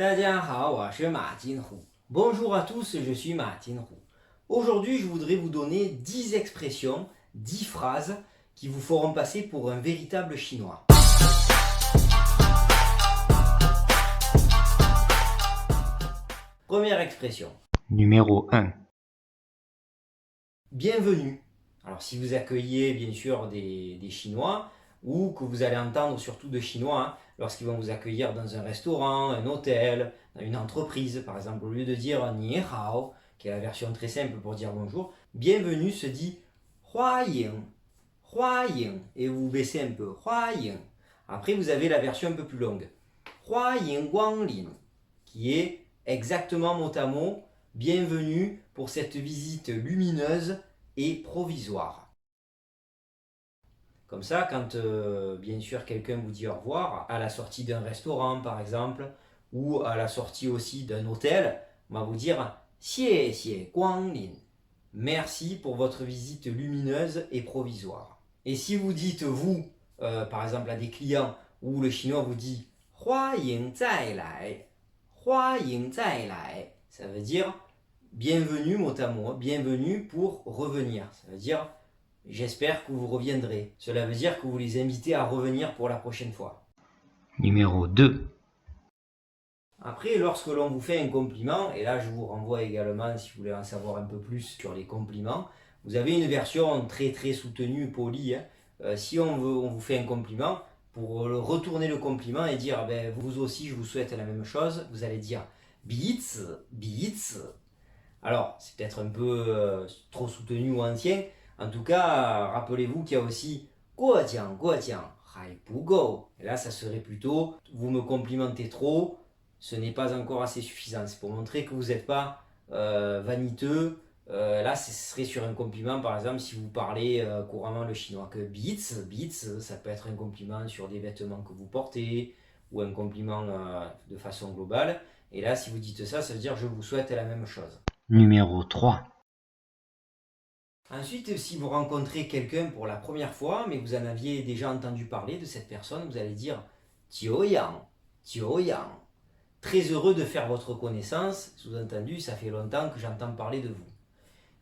大家好，我是马金虎。Bonjour à tous, je suis Ma Jinhu. Aujourd'hui, je voudrais vous donner 10 expressions, 10 phrases qui vous feront passer pour un véritable chinois. Première expression. Numéro 1. Bienvenue. Alors si vous accueillez bien sûr des Chinois, ou que vous allez entendre surtout de Chinois, lorsqu'ils vont vous accueillir dans un restaurant, un hôtel, dans une entreprise, par exemple, au lieu de dire Ni hao, qui est la version très simple pour dire bonjour, bienvenue se dit Hua Ying, Hua Ying, et vous baissez un peu, Hua Ying. Après, vous avez la version un peu plus longue, Hua Ying Guang Lin, qui est exactement mot à mot, bienvenue pour cette visite lumineuse et provisoire. Comme ça, quand bien sûr quelqu'un vous dit au revoir, à la sortie d'un restaurant par exemple, ou à la sortie aussi d'un hôtel, on va vous dire Xie xie Guang Lin. Merci pour votre visite lumineuse et provisoire. Et si vous dites vous, par exemple à des clients, où le chinois vous dit Hua Ying Zai Lai, Hua Ying Zai Lai, ça veut dire bienvenue mot à mot, bienvenue pour revenir. Ça veut dire j'espère que vous reviendrez. Cela veut dire que vous les invitez à revenir pour la prochaine fois. Numéro 2. Après, lorsque l'on vous fait un compliment, et là je vous renvoie également si vous voulez en savoir un peu plus sur les compliments, vous avez une version très très soutenue, polie. Si on vous fait un compliment, pour retourner le compliment et dire vous aussi je vous souhaite la même chose, vous allez dire Bizi, Bizi. Alors, c'est peut-être un peu trop soutenu ou ancien. En tout cas, rappelez-vous qu'il y a aussi Guojiang, Guojiang, Hai Bu Gou. Et là, ça serait plutôt vous me complimentez trop, ce n'est pas encore assez suffisant. C'est pour montrer que vous n'êtes pas vaniteux. Là, ce serait sur un compliment, par exemple, si vous parlez couramment le chinois. Que Beats, Beats, ça peut être un compliment sur des vêtements que vous portez ou un compliment de façon globale. Et là, si vous dites ça, ça veut dire je vous souhaite la même chose. Numéro 3. Ensuite, si vous rencontrez quelqu'un pour la première fois, mais vous en aviez déjà entendu parler de cette personne, vous allez dire Jiu Yang, Jiu Yang. Très heureux de faire votre connaissance, sous-entendu, ça fait longtemps que j'entends parler de vous.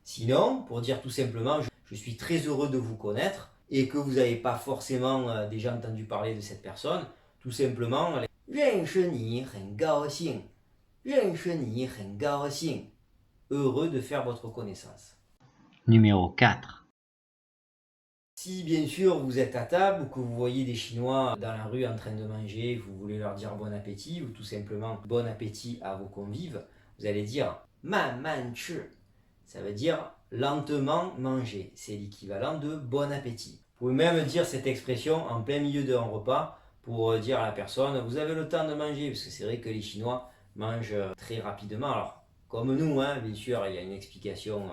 Sinon, pour dire tout simplement, je suis très heureux de vous connaître et que vous n'avez pas forcément déjà entendu parler de cette personne, tout simplement, 认识你很高兴，认识你很高兴. Heureux de faire votre connaissance. Numéro 4. Si bien sûr vous êtes à table ou que vous voyez des Chinois dans la rue en train de manger, vous voulez leur dire bon appétit ou tout simplement bon appétit à vos convives, vous allez dire man man chi. Ça veut dire lentement manger. C'est l'équivalent de bon appétit. Vous pouvez même dire cette expression en plein milieu d'un repas pour dire à la personne vous avez le temps de manger, parce que c'est vrai que les Chinois mangent très rapidement. Alors comme nous, bien sûr, il y a une explication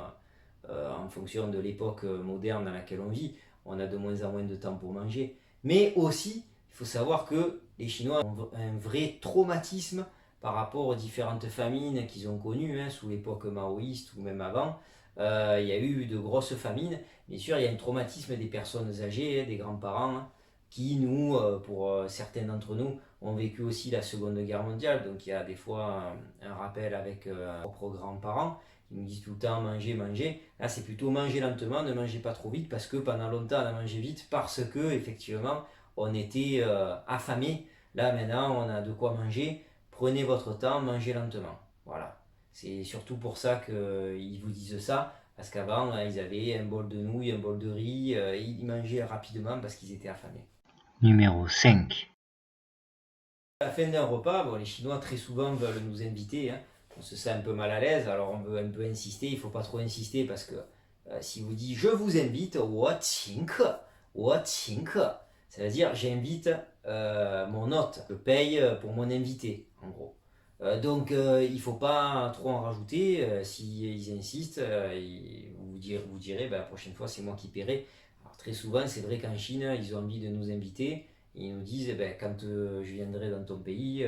en fonction de l'époque moderne dans laquelle on vit. On a de moins en moins de temps pour manger. Mais aussi, il faut savoir que les Chinois ont un vrai traumatisme par rapport aux différentes famines qu'ils ont connues, sous l'époque maoïste ou même avant. Il y a eu de grosses famines. Bien sûr, il y a un traumatisme des personnes âgées, des grands-parents, qui nous, pour certains d'entre nous, ont vécu aussi la Seconde Guerre mondiale. Donc il y a des fois un rappel avec nos propres grands-parents qui nous disent tout le temps manger, manger. Là, c'est plutôt manger lentement, ne mangez pas trop vite, parce que pendant longtemps, on a mangé vite, parce que effectivement, on était affamé. Là, maintenant, on a de quoi manger. Prenez votre temps, mangez lentement. Voilà. C'est surtout pour ça qu'ils vous disent ça, parce qu'avant, ils avaient un bol de nouilles, un bol de riz, et ils mangeaient rapidement parce qu'ils étaient affamés. Numéro 5. À la fin d'un repas, les Chinois très souvent veulent nous inviter. On se sent un peu mal à l'aise, alors on veut un peu insister. Il ne faut pas trop insister parce que si vous dites je vous invite, 我请客, 我请客, ça veut dire j'invite mon hôte, je paye pour mon invité, en gros. Donc il ne faut pas trop en rajouter. S'ils insistent, vous direz la prochaine fois c'est moi qui paierai. Alors, très souvent, c'est vrai qu'en Chine, ils ont envie de nous inviter. Ils nous disent, quand je viendrai dans ton pays,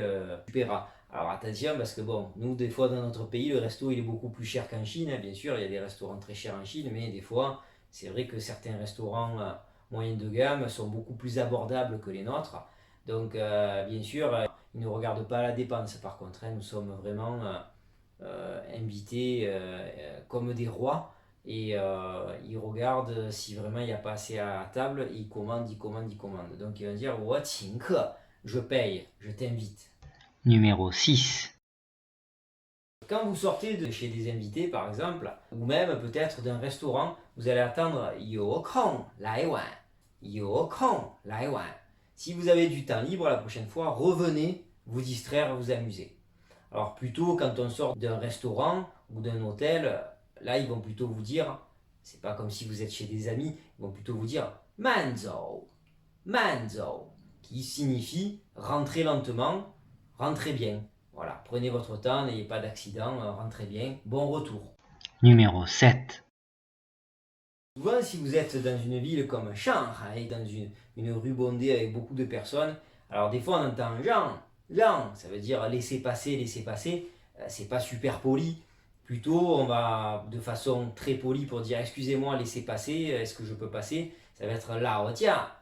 tu paieras. Alors attention, parce que nous, des fois, dans notre pays, le resto, il est beaucoup plus cher qu'en Chine. Bien sûr, il y a des restaurants très chers en Chine, mais des fois, c'est vrai que certains restaurants moyens de gamme sont beaucoup plus abordables que les nôtres. Donc, bien sûr, il ne regarde pas la dépense par contre, hein. Nous sommes vraiment invités comme des rois. Et il regarde si vraiment il n'y a pas assez à la table, il commande. Donc il va dire «我请客» je paye, je t'invite. Numéro 6. Quand vous sortez de chez des invités par exemple, ou même peut-être d'un restaurant, vous allez attendre «有空来碗»有空来碗. Si vous avez du temps libre la prochaine fois, revenez vous distraire, vous amuser. Alors plutôt quand on sort d'un restaurant ou d'un hôtel, là ils vont plutôt vous dire, c'est pas comme si vous êtes chez des amis, ils vont plutôt vous dire « manzou » qui signifie rentrez lentement, rentrez bien. Voilà, prenez votre temps, n'ayez pas d'accident, rentrez bien, bon retour. Numéro 7. Souvent, si vous êtes dans une ville comme Shanghai, dans une rue bondée avec beaucoup de personnes, alors des fois on entend Jean, ça veut dire laissez passer, c'est pas super poli. Plutôt, on va de façon très polie pour dire excusez-moi, laissez passer, est-ce que je peux passer? Ça va être lao jia.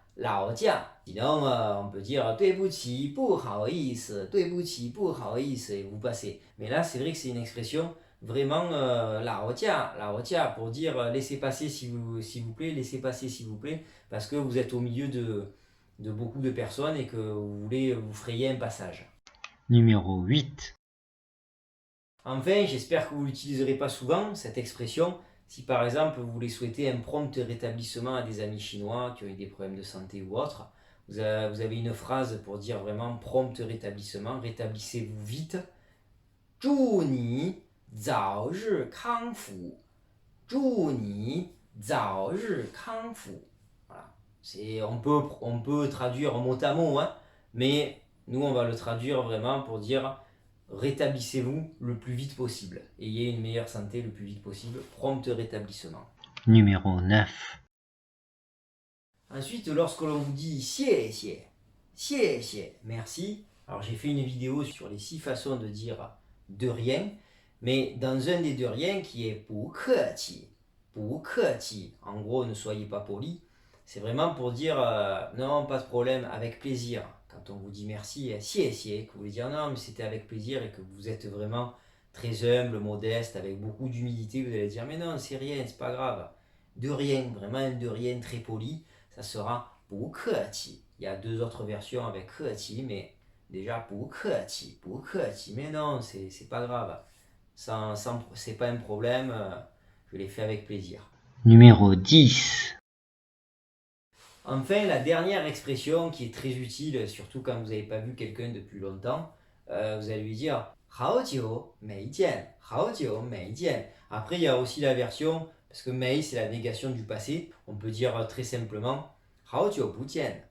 Sinon, on peut dire 对不起，不好意思，对不起，不好意思, et vous passez. Mais là, c'est vrai que c'est une expression vraiment lao jia pour dire laissez passer s'il vous plaît, laissez passer s'il vous plaît, parce que vous êtes au milieu de beaucoup de personnes et que vous voulez vous frayer un passage. Numéro 8. Enfin, j'espère que vous ne l'utiliserez pas souvent, cette expression, si par exemple vous voulez souhaiter un prompt rétablissement à des amis chinois qui ont eu des problèmes de santé ou autre. Vous avez une phrase pour dire vraiment prompt rétablissement, rétablissez-vous vite. 祝你早日康复，祝你早日康复. Voilà. On peut traduire mot à mot, hein, mais nous on va le traduire vraiment pour dire rétablissez-vous le plus vite possible. Ayez une meilleure santé le plus vite possible. Prompt rétablissement. Numéro 9. Ensuite, lorsque l'on vous dit 谢谢, merci. Alors j'ai fait une vidéo sur les 6 façons de dire de rien, mais dans un des de rien qui est 不客气, en gros ne soyez pas poli, c'est vraiment pour dire non, pas de problème, avec plaisir. Quand on vous dit merci, 谢谢, que vous voulez dire non, mais c'était avec plaisir et que vous êtes vraiment très humble, modeste, avec beaucoup d'humilité, vous allez dire mais non, c'est rien, c'est pas grave. De rien, vraiment un de rien très poli, ça sera 不客气. Il y a 2 autres versions avec 客气, mais déjà 不客气, mais non, c'est pas grave. C'est pas un problème, je l'ai fait avec plaisir. Numéro 10. Enfin, la dernière expression qui est très utile, surtout quand vous n'avez pas vu quelqu'un depuis longtemps, vous allez lui dire 好久没见. Après, il y a aussi la version, parce que mei c'est la négation du passé, on peut dire très simplement 好久不见.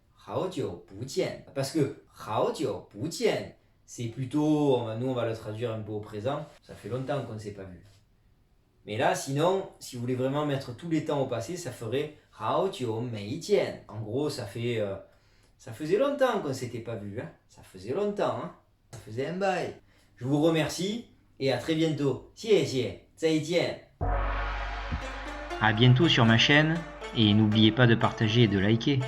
Parce que 好久不见, c'est plutôt, nous on va le traduire un peu au présent, ça fait longtemps qu'on ne s'est pas vu. Mais là, sinon, si vous voulez vraiment mettre tous les temps au passé, ça ferait 好久没见. En gros, ça faisait longtemps qu'on ne s'était pas vu. Hein. Ça faisait longtemps. Hein. Ça faisait un bail. Je vous remercie et à très bientôt. 谢谢, 再见. À bientôt sur ma chaîne et n'oubliez pas de partager et de liker.